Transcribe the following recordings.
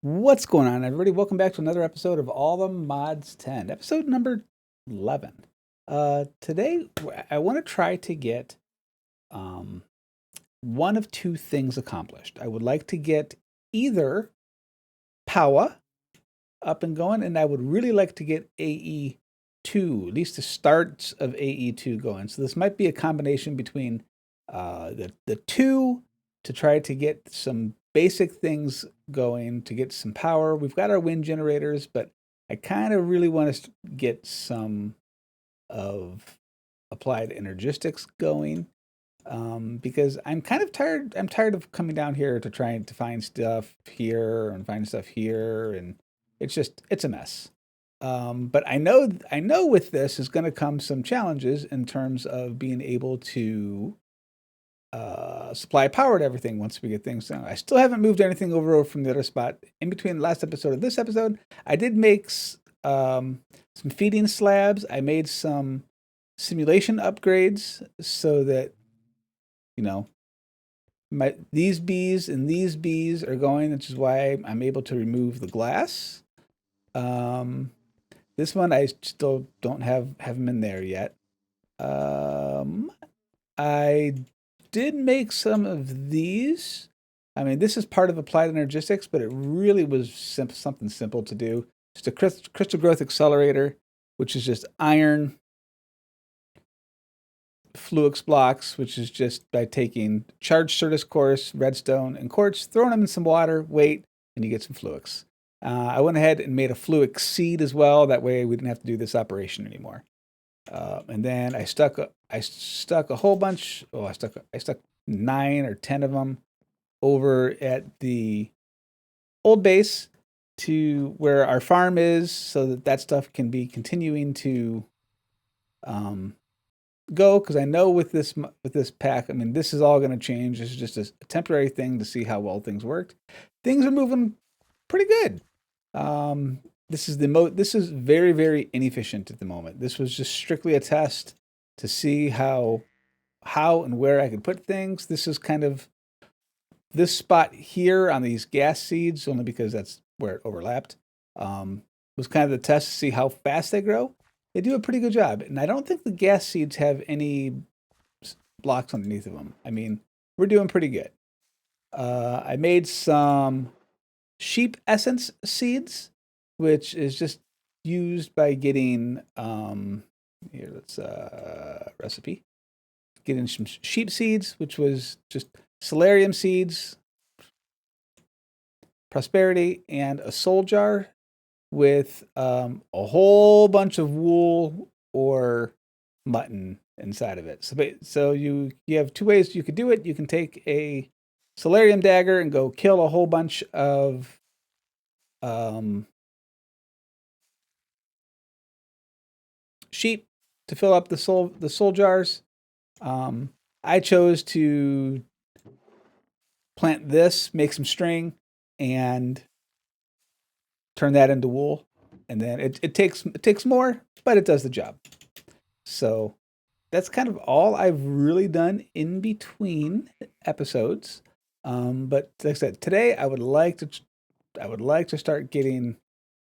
What's going on, everybody? Welcome back to another episode of All the Mods 10, episode number 11. Today, I want to try to get one of two things accomplished. I would like to get either Power up and going, and I would really like to get AE2, at least the starts of AE2 going. So this might be a combination between the two to try to get some basic things going, to get some power. We've got our wind generators, but I kind of really want to get some of applied energistics going, because I'm kind of tired. I'm tired of coming down here to trying to find stuff here and find stuff here, and it's a mess. But I know with this is going to come some challenges in terms of being able to supply power to everything once we get things done. I still haven't moved anything over from the other spot. In between the last episode of this episode, I did make some feeding slabs. I made some simulation upgrades so that, you know, these bees and these bees are going, which is why I'm able to remove the glass. This one I still don't have them in there yet. I did make some of these. I mean, this is part of applied energistics, but it really was something simple to do. Just a crystal growth accelerator, which is just iron, fluix blocks, which is just by taking charged Certus cores, redstone, and quartz, throwing them in some water, wait, and you get some fluix. I went ahead and made a fluix seed as well. That way we didn't have to do this operation anymore. And then I stuck a whole bunch. Oh, I stuck 9 or 10 of them over at the old base to where our farm is, so that stuff can be continuing to go. Because I know with this pack, I mean, this is all going to change. This is just a temporary thing to see how well things worked. Things are moving pretty good. This is very, very inefficient at the moment. This was just strictly a test to see how and where I could put things. This is kind of this spot here on these gas seeds, only because that's where it overlapped. Was kind of the test to see how fast they grow. They do a pretty good job, and I don't think the gas seeds have any blocks underneath of them. I mean, we're doing pretty good. I made some sheep essence seeds, which is just used by getting here, let's recipe, getting some sheep seeds, which was just solarium seeds, prosperity, and a soul jar with a whole bunch of wool or mutton inside of it. So you have two ways you could do it. You can take a solarium dagger and go kill a whole bunch of sheep to fill up the soul jars. I chose to plant this, make some string, and turn that into wool. And then it takes more, but it does the job. So that's kind of all I've really done in between episodes. But like I said, today I would like to start getting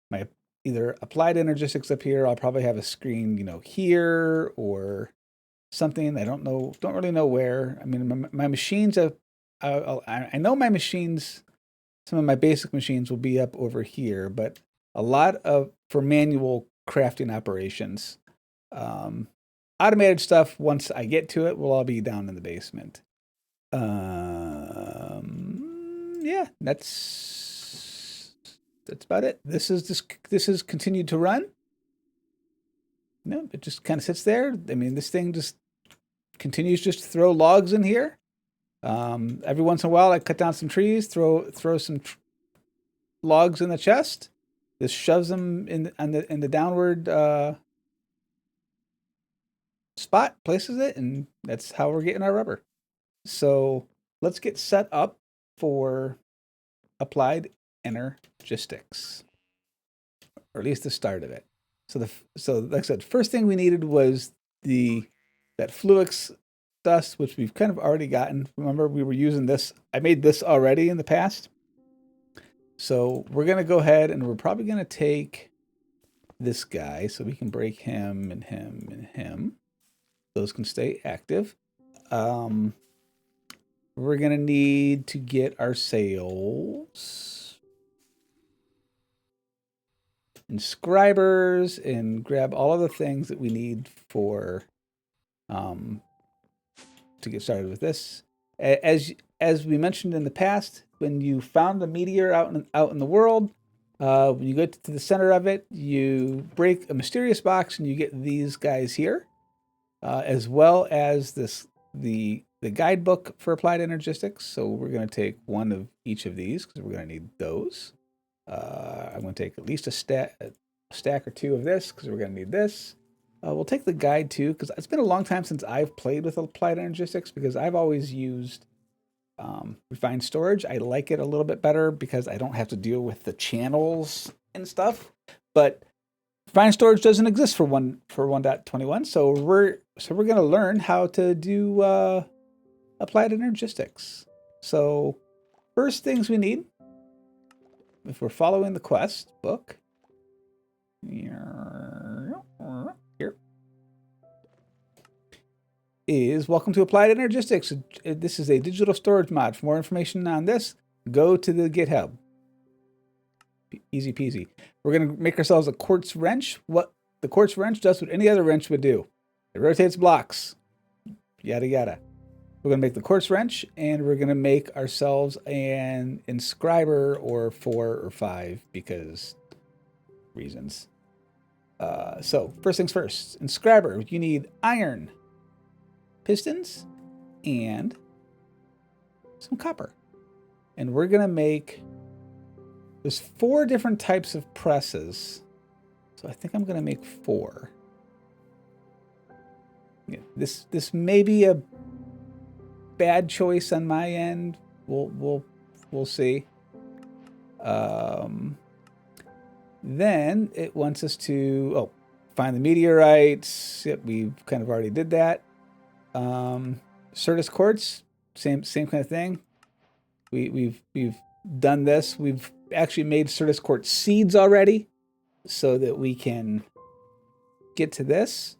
my either applied energistics up here. I'll probably have a screen, here or something. I don't really know where. I mean, my machines have. I know my machines. Some of my basic machines will be up over here, but a lot of for manual crafting operations. Automated stuff, once I get to it, will all be down in the basement. Yeah, that's about it. This is continued to run. No, it just kind of sits there. I mean, this thing just continues just to throw logs in here. Every once in a while, I cut down some trees, throw some logs in the chest. This shoves them in the downward spot, places it, and that's how we're getting our rubber. So let's get set up for applied energistics, or at least the start of it. So like I said, first thing we needed was that fluix dust, which we've kind of already gotten. Remember, we were using this. I made this already in the past. So we're going to go ahead and we're probably going to take this guy so we can break him and him and him. Those can stay active. We're going to need to get our sails, inscribers, and grab all of the things that we need for to get started with this. As we mentioned in the past, when you found a meteor out in the world, when you get to the center of it, you break a mysterious box and you get these guys here, as well as the guidebook for applied energistics. So we're going to take one of each of these because we're going to need those. I'm going to take at least a stack or two of this because we're going to need this. We'll take the guide too, because it's been a long time since I've played with applied energistics, because I've always used refined storage. I like it a little bit better because I don't have to deal with the channels and stuff. But refined storage doesn't exist for 1.21, so we're going to learn how to do applied energistics. So first things we need, if we're following the quest book, here is welcome to Applied Energistics. This is a digital storage mod. For more information on this, go to the GitHub. Easy peasy. We're going to make ourselves a quartz wrench. What the quartz wrench does what any other wrench would do. It rotates blocks. Yada yada. We're going to make the quartz wrench, and we're going to make ourselves an inscriber or 4 or 5 because reasons. So first things first, inscriber. You need iron, pistons, and some copper. And we're going to make, there's 4 different types of presses. So I think I'm going to make 4. Yeah, this may be a bad choice on my end. We'll see. Then it wants us to find the meteorites. Yep, we kind of already did that. Certus quartz, same kind of thing. We've done this. We've actually made Certus quartz seeds already, so that we can get to this.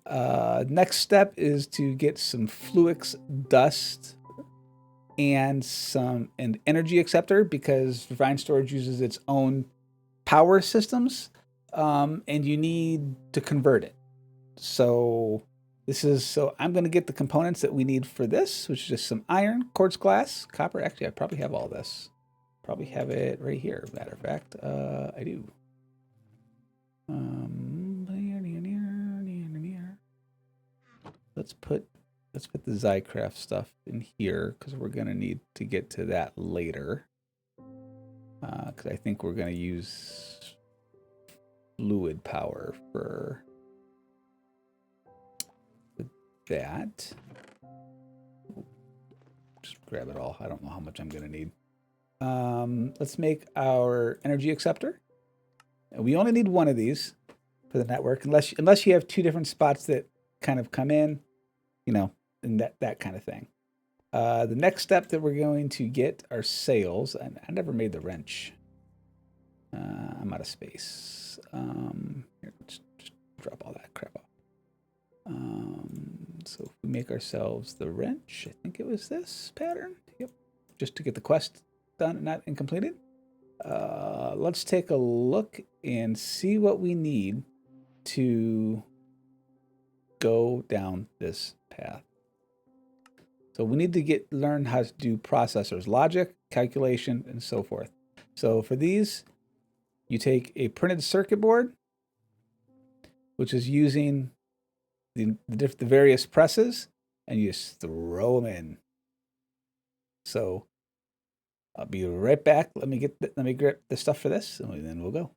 Next step is to get some Fluix dust and an energy acceptor, because refined storage uses its own power systems, and you need to convert it. So I'm going to get the components that we need for this, which is just some iron, quartz glass, copper. Actually, I probably have all this. Probably have it right here. Matter of fact, I do. Let's put the Zycraft stuff in here, because we're going to need to get to that later. Because I think we're going to use fluid power for that. Just grab it all. I don't know how much I'm going to need. Let's make our energy acceptor. We only need one of these for the network, unless you have 2 different spots that kind of come in, and that kind of thing. The next step that we're going to get are sails. And I never made the wrench. I'm out of space. Here, just drop all that crap off. So if we make ourselves the wrench, I think it was this pattern. Yep. Just to get the quest done and completed. Let's take a look and see what we need to go down this path. So we need to learn how to do processors, logic, calculation, and so forth. So for these, you take a printed circuit board, which is using the various presses, and you just throw them in. So I'll be right back. Let me grab the stuff for this, and then we'll go.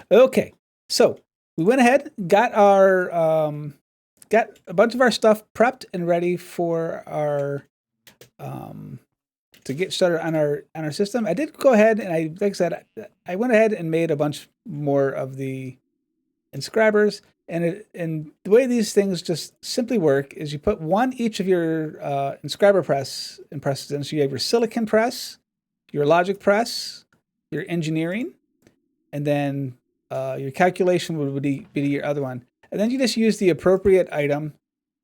Okay, so we went ahead, got a bunch of our stuff prepped and ready for our to get started on our system. I did go ahead and like I said, I went ahead and made a bunch more of the inscribers. And the way these things just simply work is you put one each of your inscriber presses in. So you have your silicon press, your logic press, your engineering, and then your calculation would be your other one. And then you just use the appropriate item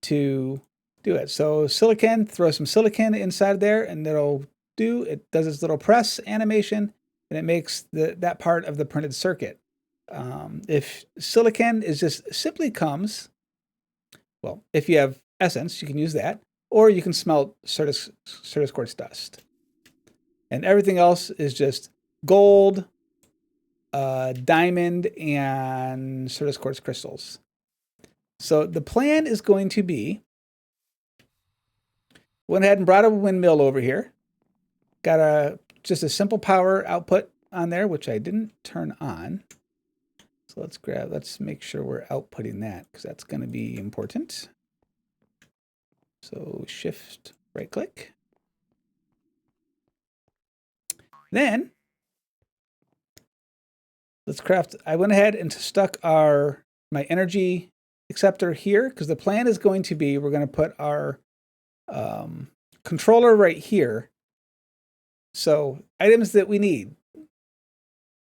to do it. So silicon, throw some silicon inside there, and it does its little press animation, and it makes that part of the printed circuit. If silicon is just simply comes, well, if you have essence, you can use that, or you can smelt Certus quartz dust. And everything else is just gold, diamond, and Certus quartz crystals. So the plan is going to be, went ahead and brought a windmill over here. Got just a simple power output on there, which I didn't turn on. So let's make sure we're outputting that, because that's going to be important. So shift right click. Then let's craft. I went ahead and stuck my energy acceptor here, because the plan is going to be, we're going to put our controller right here. So items that we need.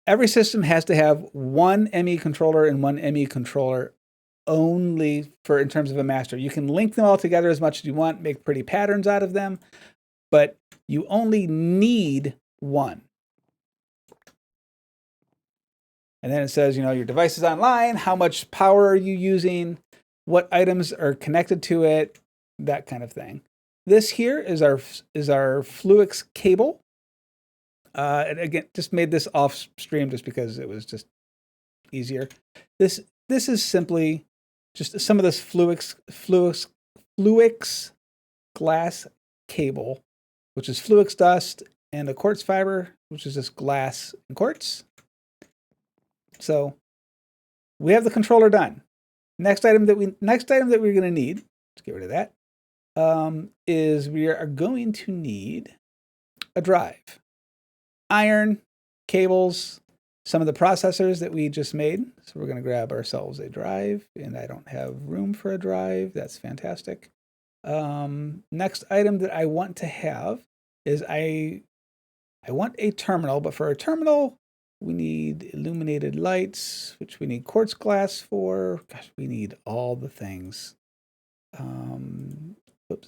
Every system has to have one ME controller and one ME controller only in terms of a master. You can link them all together as much as you want, make pretty patterns out of them, but you only need one. And then it says, your device is online, how much power are you using, what items are connected to it, that kind of thing. This here is our Fluix cable. And again, just made this off stream just because it was just easier. This is simply just some of this Fluix glass cable, which is Fluix dust, and a quartz fiber, which is just glass and quartz. So we have the controller done. Next item that we're going to need, let's get rid of that, is we are going to need a drive. Iron, cables, some of the processors that we just made. So we're going to grab ourselves a drive, and I don't have room for a drive. That's fantastic. Next item that I want to have is I want a terminal, but for a terminal, we need illuminated lights, which we need quartz glass for. Gosh, we need all the things.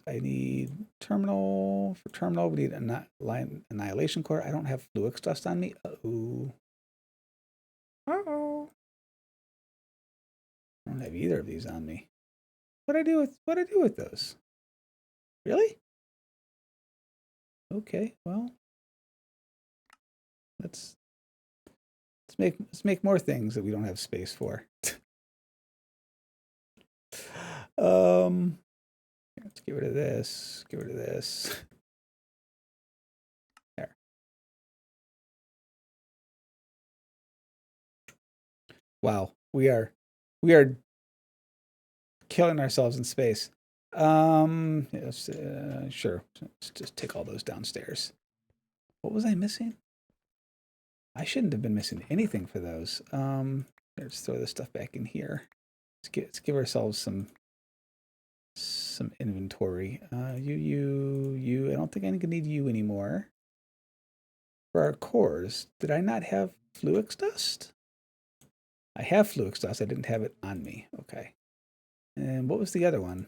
I need terminal. For terminal, we need a annihilation core. I don't have Fluix dust on me. Uh-oh. Uh-oh. I don't have either of these on me. What'd I do with those? Really? Okay, well. Let's make more things that we don't have space for. Let's get rid of this. Get rid of this. There. Wow, we are killing ourselves in space. Yes, sure. Let's just take all those downstairs. What was I missing? I shouldn't have been missing anything for those. Let's throw this stuff back in here. Let's give ourselves some inventory. You. I don't think I need you anymore. For our cores, did I not have Fluix dust? I have Fluix dust. I didn't have it on me. Okay. And what was the other one?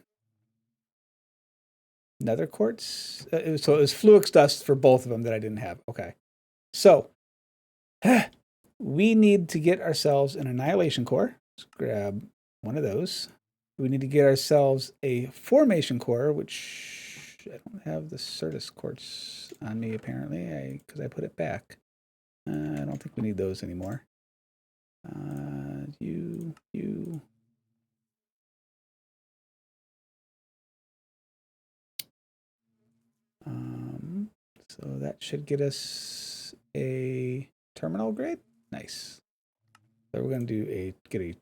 Nether quartz? So it was Fluix dust for both of them that I didn't have. Okay. So we need to get ourselves an annihilation core. Let's grab one of those. We need to get ourselves a formation core, which I don't have the Certus quartz on me apparently, because I put it back. I don't think we need those anymore. You. So that should get us a terminal grade. Nice. So we're going to do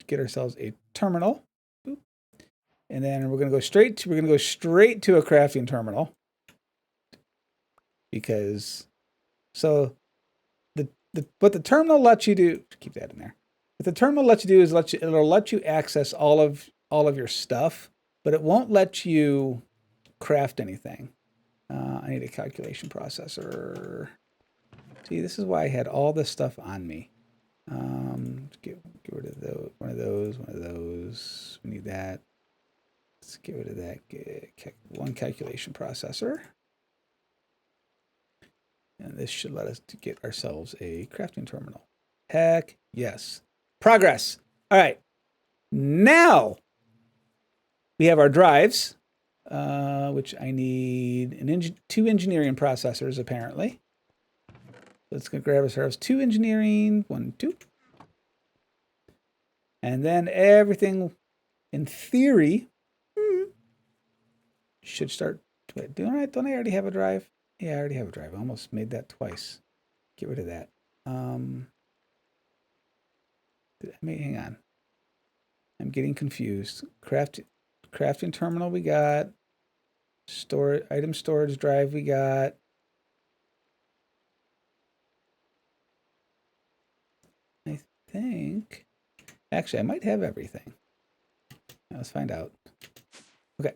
get ourselves a terminal. Boop. And then we're going to go straight to a crafting terminal. Because what the terminal lets you do, keep that in there. What the terminal lets you do is it'll let you access all of your stuff, but it won't let you craft anything. I need a calculation processor. See, this is why I had all this stuff on me. Get rid of those, one of those. We need that. Let's get rid of that. One calculation processor. And this should let us get ourselves a crafting terminal. Heck yes. Progress. All right. Now we have our drives, which I need two engineering processors, apparently. Let's go grab ourselves 2 engineering, 1, 2. And then everything, in theory, should start. Wait, don't I already have a drive? Yeah, I already have a drive. I almost made that twice. Get rid of that. Hang on. I'm getting confused. Crafting terminal we got. Item storage drive we got. I think. Actually, I might have everything. Let's find out. Okay.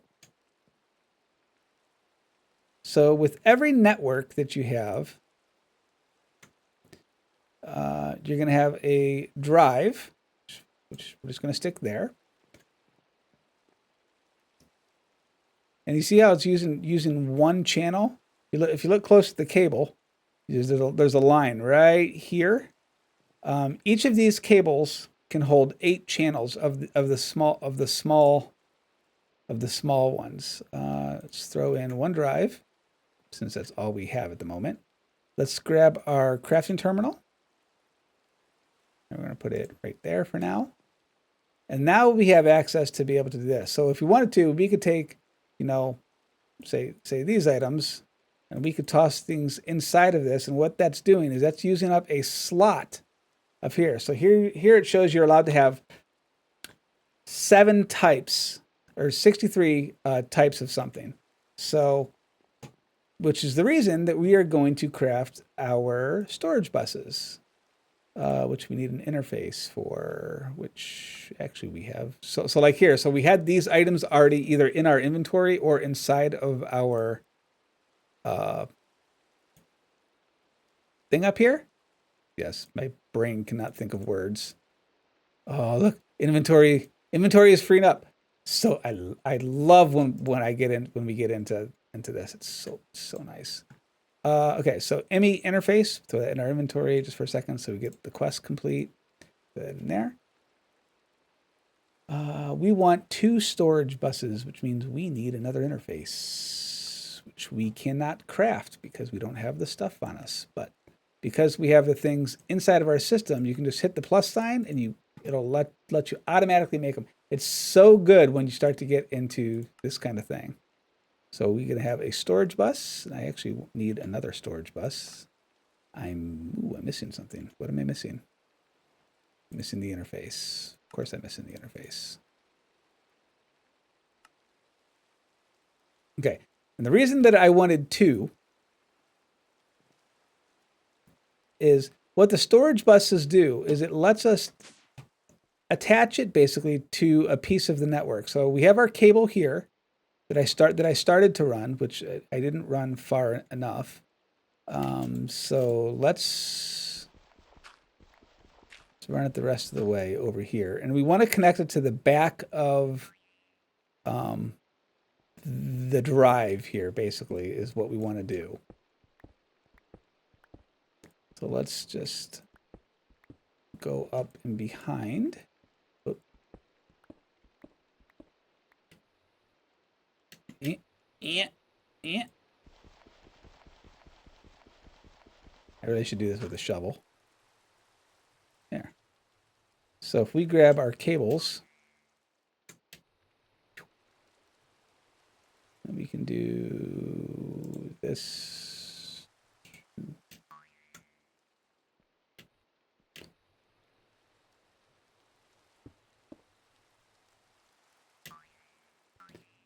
So with every network that you have, you're going to have a drive, which we're just going to stick there. And you see how it's using one channel? If you look close at the cable, there's a line right here. Each of these cables can hold 8 channels of the small ones. Let's throw in one drive, since that's all we have at the moment. Let's grab our crafting terminal. And we're going to put it right there for now. And now we have access to be able to do this. So if we wanted to, we could take, say these items, and we could toss things inside of this. And what that's doing is that's using up a slot up here. So here it shows you're allowed to have 7 types or 63 types of something. So, which is the reason that we are going to craft our storage buses, which we need an interface for, which actually we have. So like here, so we had these items already either in our inventory or inside of our thing up here. Yes, my brain cannot think of words. Oh, look, inventory is freeing up. So I love when we get into this. It's so nice. Okay, so ME interface, throw that in our inventory just for a second so we get the quest complete. Put that in there. We want 2 storage buses, which means we need another interface, which we cannot craft because we don't have the stuff on us. But because we have the things inside of our system, you can just hit the plus sign and it'll let you automatically make them. It's so good when you start to get into this kind of thing. So we're going to have a storage bus. And I actually need another storage bus. I'm missing something. What am I missing? I'm missing the interface. Of course I'm missing the interface. Okay. And the reason that I wanted 2 is what the storage buses do is it lets us attach it basically to a piece of the network. So we have our cable here that I started to run, which I didn't run far enough. So let's run it the rest of the way over here, and we want to connect it to the back of the drive here. Basically, is what we want to do. So let's just go up and behind. I really should do this with a shovel. There. So if we grab our cables, we can do this.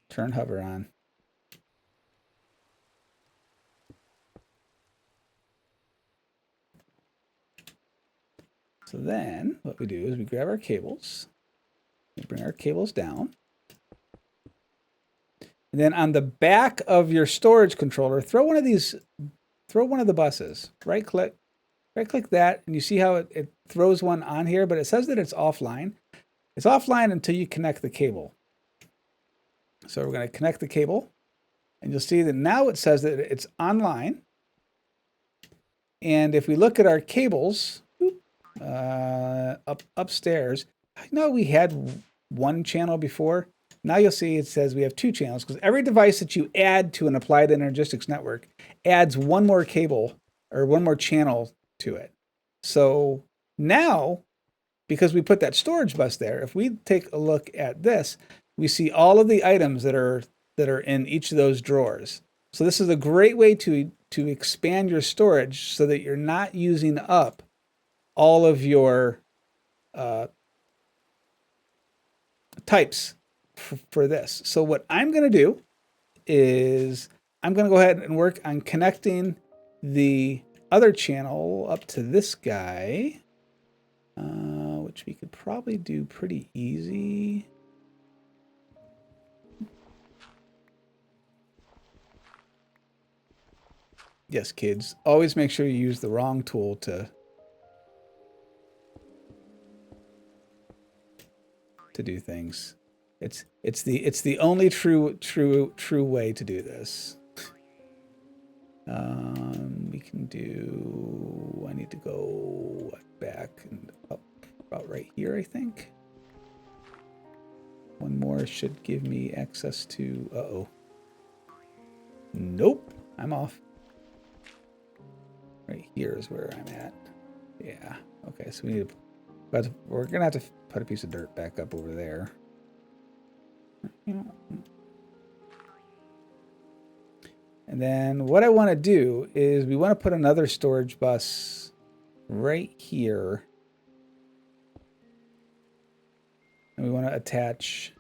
Turn hover on. So then what we do is we grab our cables, we bring our cables down, and then on the back of your storage controller, throw one of the buses. Right click, Right-click that, and you see how it throws one on here, but it says that it's offline. It's offline until you connect the cable. So we're going to connect the cable, and you'll see that now it says that it's online. And if we look at our cables upstairs, I know we had one channel before. Now you'll see it says we have two channels, because every device that you add to an applied Energistics network adds one more cable or one more channel to it. So now, because we put that storage bus there, if we take a look at this, we see all of the items that are in each of those drawers. So this is a great way to expand your storage so that you're not using up all of your types for this. So what I'm going to do is I'm going to go ahead and work on connecting the other channel up to this guy, which we could probably do pretty easy. Yes, kids, always make sure you use the wrong tool to do things. It's the only true way to do this. We can do, I need to go back and up about right here, I think. One more should give me access to, uh-oh. Nope, I'm off. Right here is where I'm at. Yeah, okay, so we need to, but we're gonna have to put a piece of dirt back up over there. And then what I want to do is we want to put another storage bus right here. And we want to attach.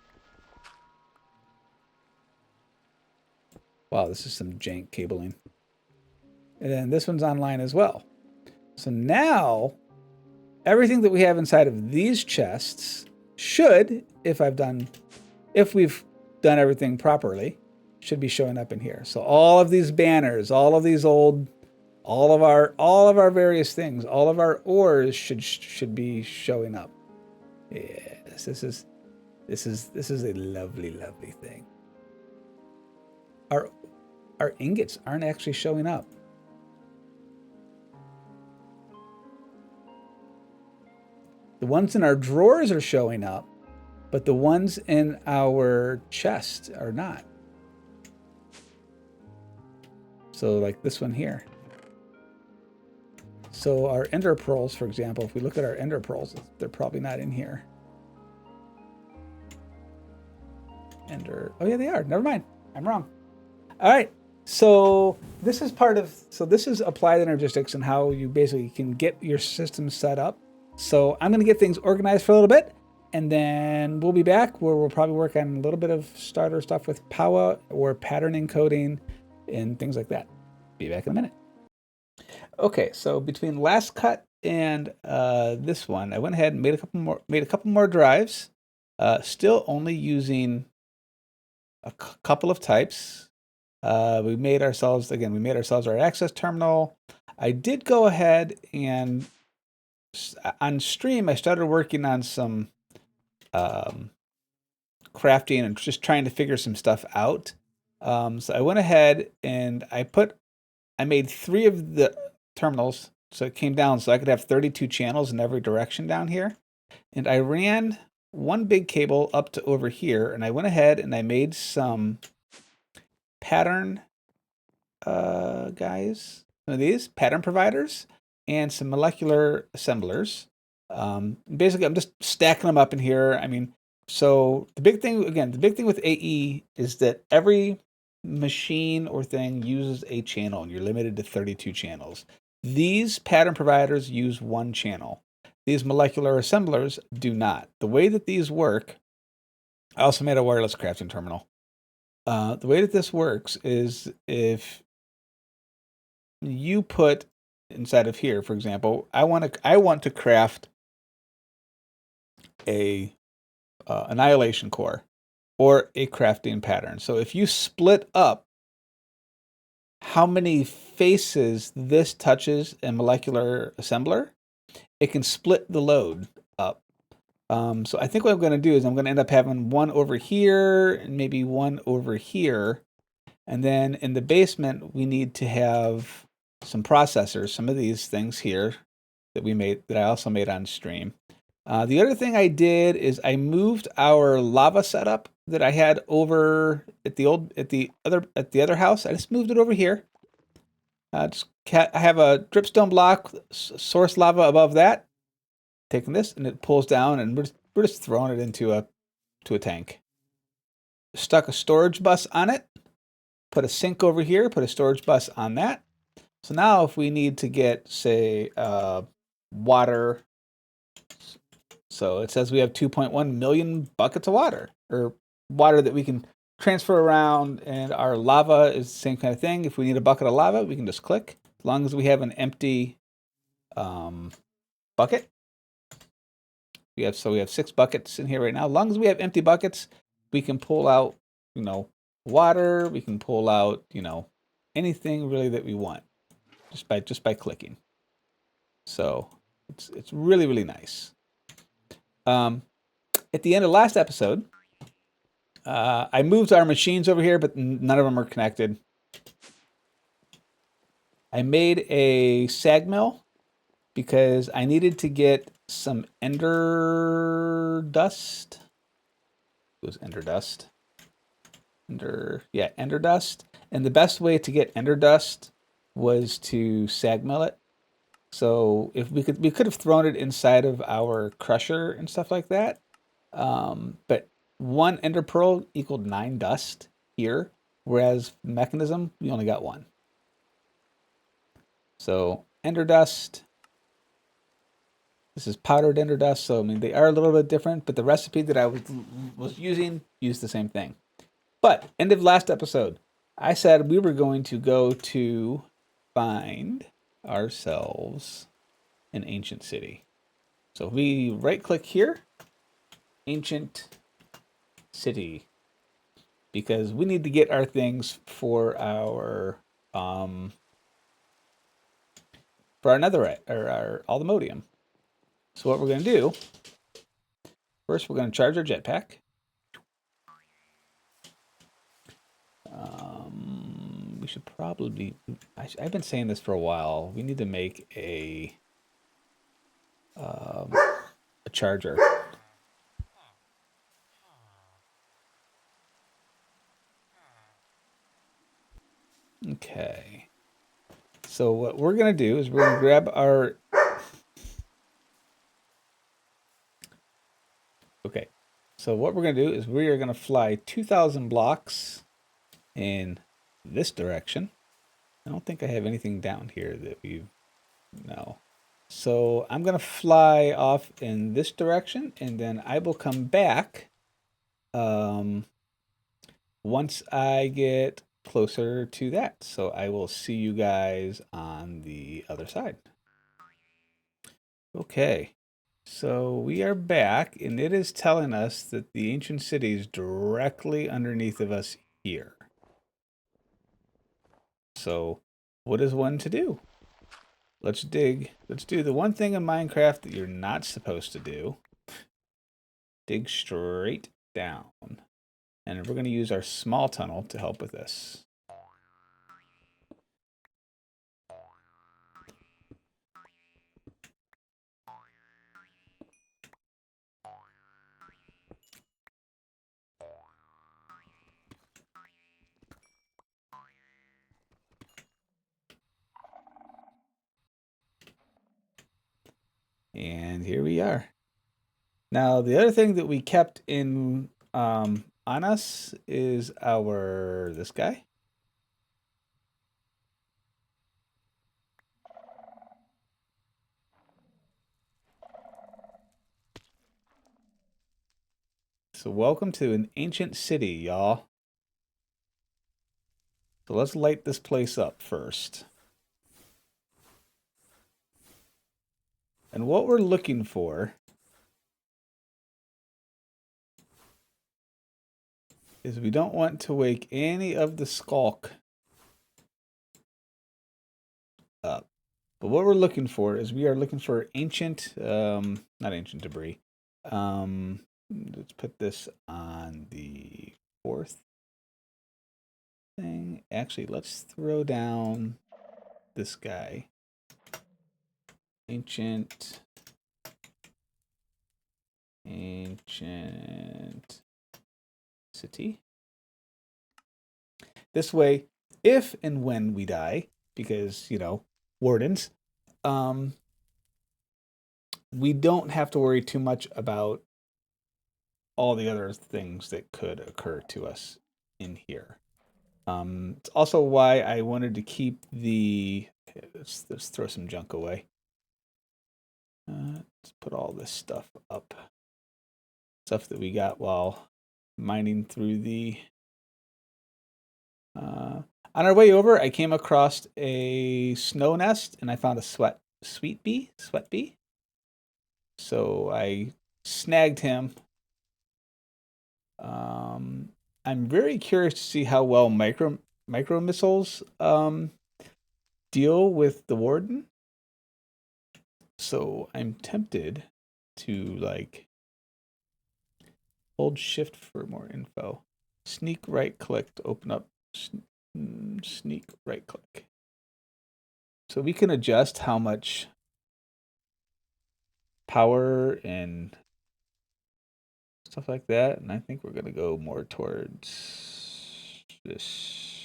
Wow, this is some jank cabling. And then this one's online as well. So now everything that we have inside of these chests should, if we've done everything properly, should be showing up in here. So all of these banners, all of these all of our various things, all of our ores should be showing up. Yes, this is a lovely thing. Our ingots aren't actually showing up. The ones in our drawers are showing up, but the ones in our chest are not. So like this one here. So our ender pearls, for example, if we look at our ender pearls, they're probably not in here. Oh yeah, they are. Never mind. I'm wrong. All right. So this is this is applied Energistics and how you basically can get your system set up. So I'm going to get things organized for a little bit, and then we'll be back where we'll probably work on a little bit of starter stuff with POWA or pattern encoding and things like that. Be back in a minute. Okay, so between last cut and this one, I went ahead and made a couple more drives. Still only using a couple of types. We made ourselves our access terminal. I did go ahead and on stream, I started working on some crafting and just trying to figure some stuff out. So I went ahead and I made 3 of the terminals, so it came down so I could have 32 channels in every direction down here. And I ran one big cable up to over here, and I went ahead and I made some pattern guys, some of these pattern providers, and some molecular assemblers. Basically, I'm just stacking them up in here. I mean, so the big thing with AE is that every machine or thing uses a channel, and you're limited to 32 channels. These pattern providers use 1 channel. These molecular assemblers do not. The way that these work, I also made a wireless crafting terminal. The way that this works is if you put inside of here, for example, I want to craft a annihilation core or a crafting pattern. So if you split up how many faces this touches in molecular assembler, it can split the load up. So I think what I'm going to do is I'm going to end up having one over here and maybe one over here. And then in the basement, we need to have some processors, some of these things here that we made, that I also made on stream. The other thing I did is I moved our lava setup that I had over at the other house. I just moved it over here. I have a dripstone block, source lava above that. Taking this and it pulls down, and we're just throwing it into a tank. Stuck a storage bus on it. Put a sink over here. Put a storage bus on that. So now, if we need to get, say, water. So it says we have 2.1 million buckets of water, or water that we can transfer around, and our lava is the same kind of thing. If we need a bucket of lava, we can just click. As long as we have an empty bucket. We have 6 buckets in here right now. As long as we have empty buckets, we can pull out, water. We can pull out, anything really that we want just by clicking. So it's really, really nice. At the end of last episode, I moved our machines over here, but none of them are connected. I made a sag mill because I needed to get some ender dust. It was ender dust. Ender dust. And the best way to get ender dust was to sag mill it. So if we could have thrown it inside of our crusher and stuff like that. But 1 ender pearl equaled 9 dust here, whereas mechanism, we only got 1. So ender dust. This is powdered ender dust, so I mean they are a little bit different, but the recipe that I was using used the same thing. But end of last episode, I said we were going to go to find ourselves an ancient city. So we right click here, ancient city, because we need to get our things for our netherite, or our aluminium. So what we're going to do, first we're going to charge our jetpack. We should probably, I've been saying this for a while, we need to make a charger. Okay. So what we're going to do is we're going to grab our... Okay. So what we're going to do is we are going to fly 2,000 blocks in this direction. I don't think I have anything down here that we... No. So I'm going to fly off in this direction, and then I will come back once I get closer to that. So I will see you guys on the other side. Okay. So we are back, and it is telling us that the ancient city is directly underneath of us here. So what is one to do? Let's dig. Let's do the one thing in Minecraft that you're not supposed to do. Dig straight down. And we're going to use our small tunnel to help with this. And here we are. Now, the other thing that we kept in on us is this guy. So welcome to an ancient city, y'all. So let's light this place up first. And what we're looking for is we don't want to wake any of the skulk But what we're looking for is we are looking for ancient, not ancient debris. Let's put this on the fourth thing. Actually, let's throw down this guy. Ancient city. This way, if and when we die, because, wardens, we don't have to worry too much about all the other things that could occur to us in here. It's also why I wanted to keep the... Let's throw some junk away. Let's put all this stuff up. Stuff that we got while mining through the... on our way over, I came across a snow nest, and I found a sweat bee. So I snagged him. I'm very curious to see how well micro missiles deal with the warden. So I'm tempted to hold shift for more info. Sneak right click to open up. Sneak right click. So we can adjust how much power and stuff like that. And I think we're going to go more towards this.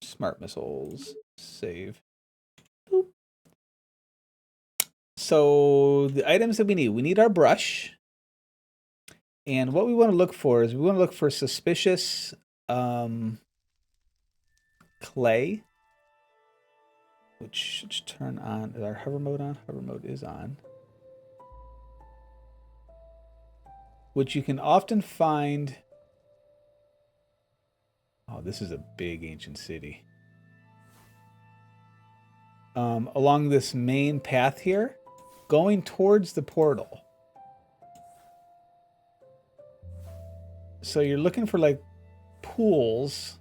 Smart missiles. Save. Boop. So the items that we need our brush. And what we want to look for is we want to look for suspicious clay, which should turn on. Is our hover mode on? Hover mode is on. Which you can often find. Oh, this is a big ancient city. Along this main path here, going towards the portal. So you're looking for pools.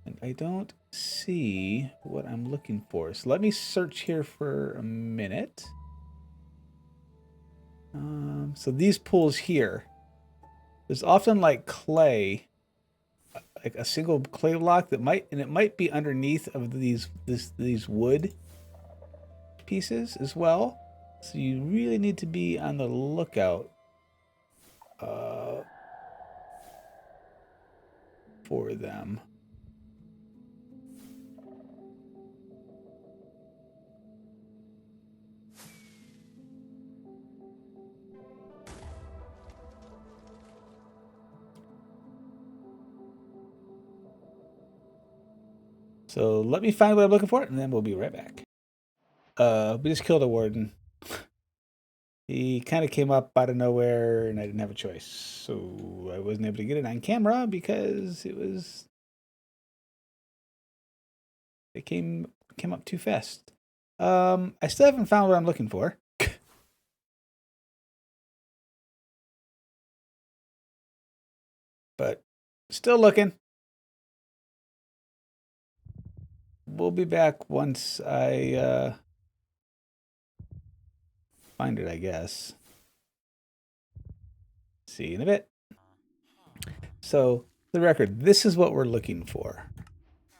And I don't see what I'm looking for. So let me search here for a minute. So these pools here, there's often clay, like a single clay block that might be underneath of these wood pieces as well. So you really need to be on the lookout for them. So let me find what I'm looking for, and then we'll be right back. We just killed a warden. He kind of came up out of nowhere, and I didn't have a choice. So I wasn't able to get it on camera because it came up too fast. I still haven't found what I'm looking for. But still looking. We'll be back once I find it, I guess. See you in a bit. So, the record, this is what we're looking for.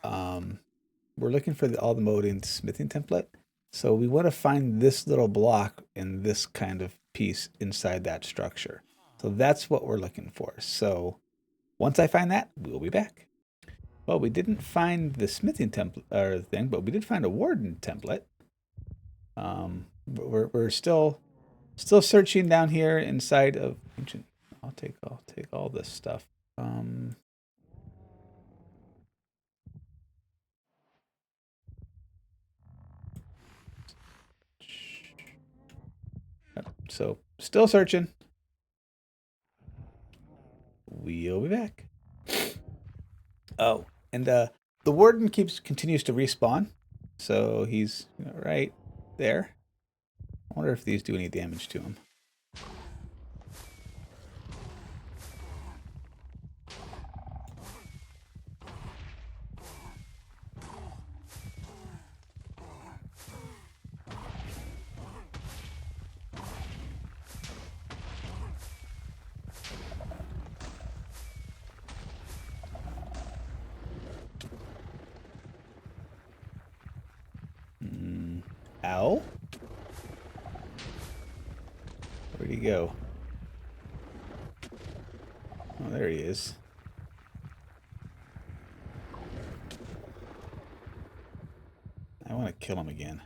We're looking for all the moding smithing template. So we want to find this little block in this kind of piece inside that structure. So that's what we're looking for. So once I find that, we'll be back. Well, we didn't find the smithing template thing, but we did find a warden template. We're still searching down here inside of ancient. I'll take all this stuff. So still searching. We'll be back. Oh, and the warden continues to respawn, so he's right there. I wonder if these do any damage to him. Ow? Where'd he go? Oh, there he is. I want to kill him again.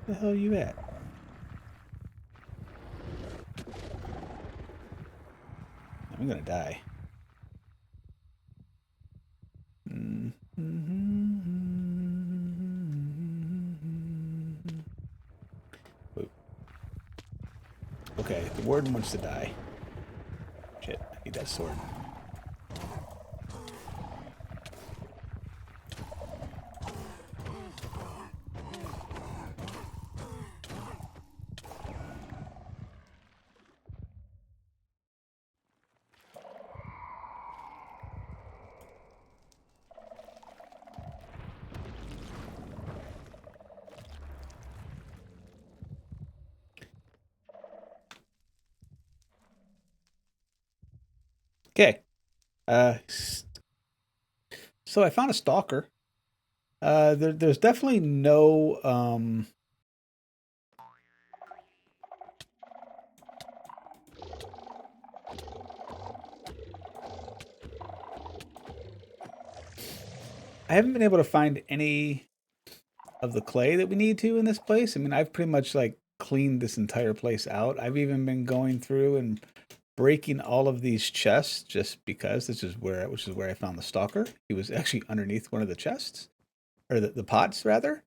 Where the hell are you at? I'm gonna die. Okay, the warden wants to die. Shit, I need that sword. Okay. So I found a stalker. There's definitely no I haven't been able to find any of the clay that we need to in this place. I mean, I've pretty much like cleaned this entire place out. I've even been going through and breaking all of these chests just because which is where I found the stalker. He was actually underneath one of the chests, or the pots rather.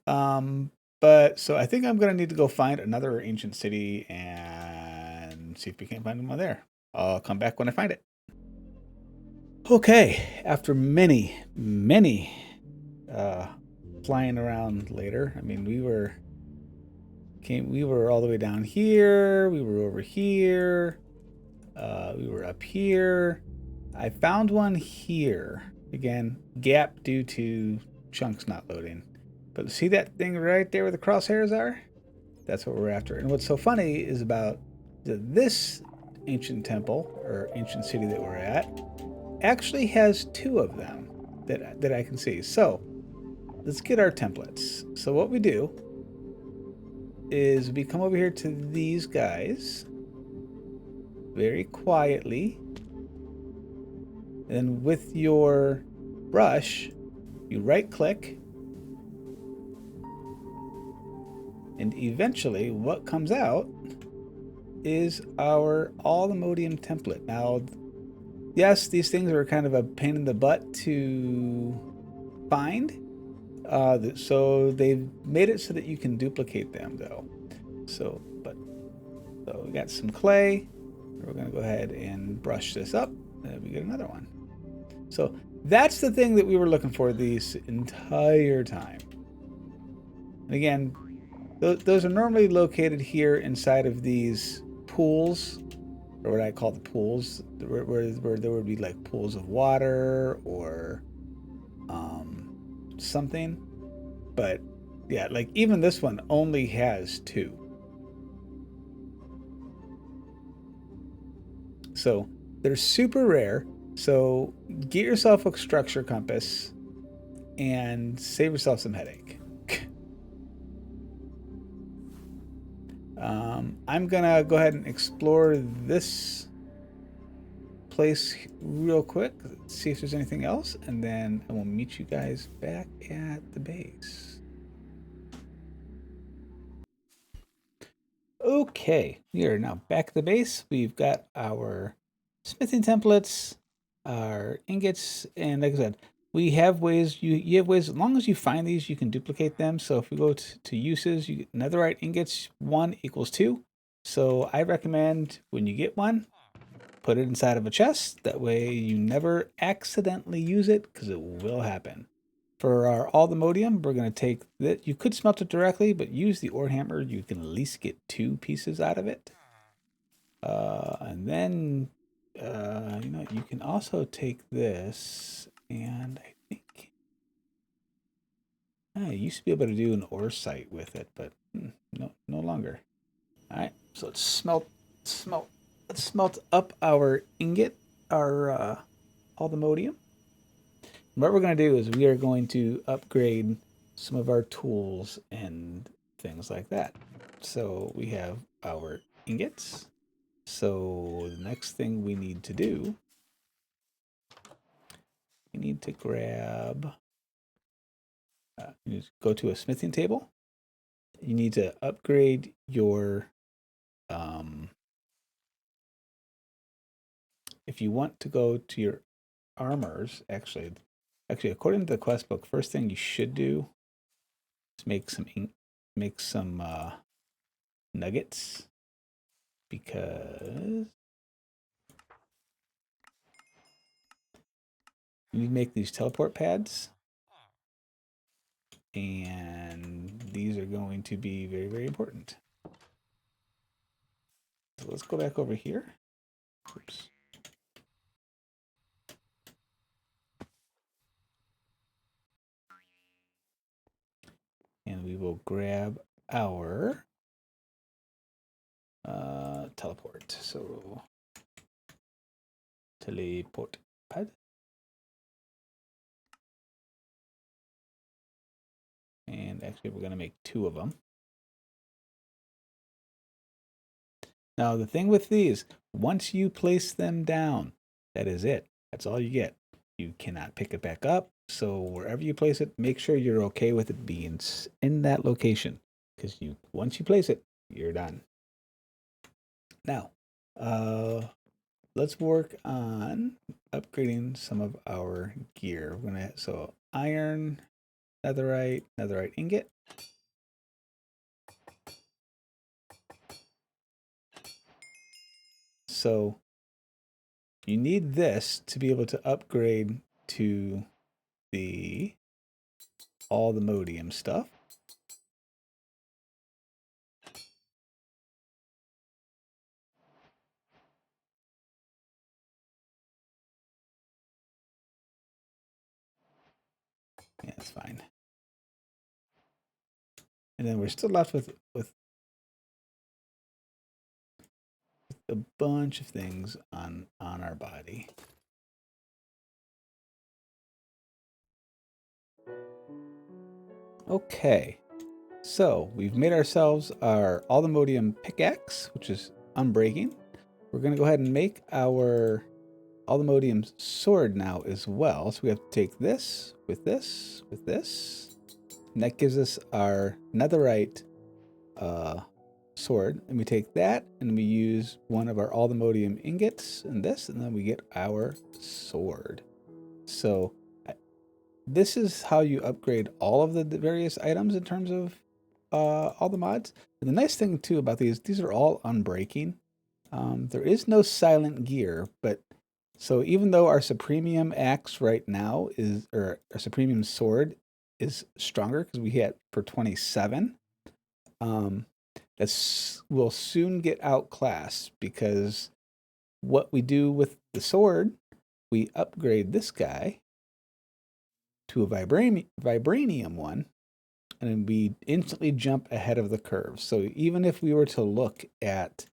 But so I think I'm gonna need to go find another ancient city and see if we can't find one there. I'll come back when I find it. Okay, after many flying around later. I mean, we were all the way down here. We were over here. We were up here. I found one here. Again, gap due to chunks not loading. But see that thing right there where the crosshairs are? That's what we're after. And what's so funny is about this ancient temple, or ancient city that we're at, actually has two of them that I can see. So let's get our templates. So what we do is we come over here to these guys very quietly, and with your brush you right click, and eventually what comes out is our all-emodium template. Now, yes, these things are kind of a pain in the butt to find. So they've made it so that you can duplicate them though. So we got some clay. We're going to go ahead and brush this up, and we get another one. So that's the thing that we were looking for this entire time. And again, those are normally located here inside of these pools, or what I call the pools, where there would be like pools of water or something. But yeah, like even this one only has two. So they're super rare. So get yourself a structure compass and save yourself some headache. I'm gonna go ahead and explore this place real quick, see if there's anything else, and then I will meet you guys back at the base. Okay, we are now back at the base. We've got our smithing templates, our ingots, and like I said, we have ways, you have ways, as long as you find these, you can duplicate them. So if we go to uses, you get netherite ingots, 1 equals 2. So I recommend when you get one, put it inside of a chest. That way you never accidentally use it, because it will happen. For our aldomodium, we're going to take that. You could smelt it directly, but use the ore hammer. You can at least get 2 pieces out of it. And then, you can also take this, and I think I used to be able to do an ore site with it, but no longer. All right, so let's smelt. Let's smelt up our ingot, our aldomodium. What we're going to do is we are going to upgrade some of our tools and things like that. So we have our ingots. So the next thing we need to do, we need to grab, you need to go to a smithing table. You need to upgrade your, if you want to go to your armors, actually, according to the quest book, first thing you should do is make some nuggets, because you need to make these teleport pads, and these are going to be very, very important. So let's go back over here. Oops. And we will grab our teleport. So teleport pad. And actually we're going to make 2 of them. Now the thing with these, once you place them down, that is it. That's all you get. You cannot pick it back up. So wherever you place it, make sure you're okay with it being in that location, because once you place it, you're done. Now, let's work on upgrading some of our gear. So iron, netherite ingot. So you need this to be able to upgrade to all the modium stuff. Yeah, that's fine. And then we're still left with a bunch of things on our body. Okay, so we've made ourselves our aldomodium pickaxe, which is unbreaking. We're going to go ahead and make our aldomodium sword now as well. So we have to take this with this, and that gives us our netherite sword. And we take that and we use one of our aldomodium ingots and this, and then we get our sword. So this is how you upgrade all of the various items in terms of all the mods. And the nice thing too about these are all unbreaking. There is no silent gear, but so even though our Supremium axe right now or our Supremium sword is stronger because we hit for 27, that will soon get outclassed, because what we do with the sword, we upgrade this guy to a vibranium one, and then we instantly jump ahead of the curve. So even if we were to look at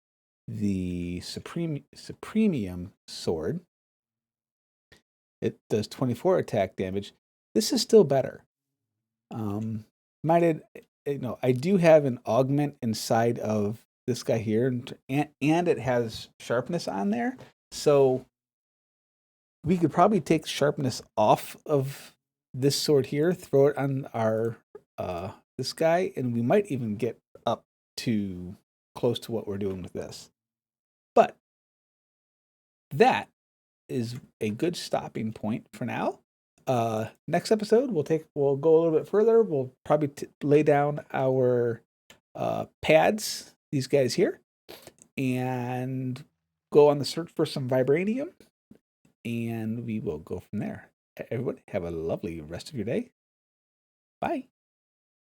the Supremium sword, it does 24 attack damage. This is still better. I do have an augment inside of this guy here, and it has sharpness on there. So we could probably take sharpness off of this sword here, throw it on our this guy, and we might even get up to close to what we're doing with this. But that is a good stopping point for now. Next episode, we'll go a little bit further. We'll probably lay down our pads, these guys here, and go on the search for some vibranium, and we will go from there. Everybody, have a lovely rest of your day. Bye.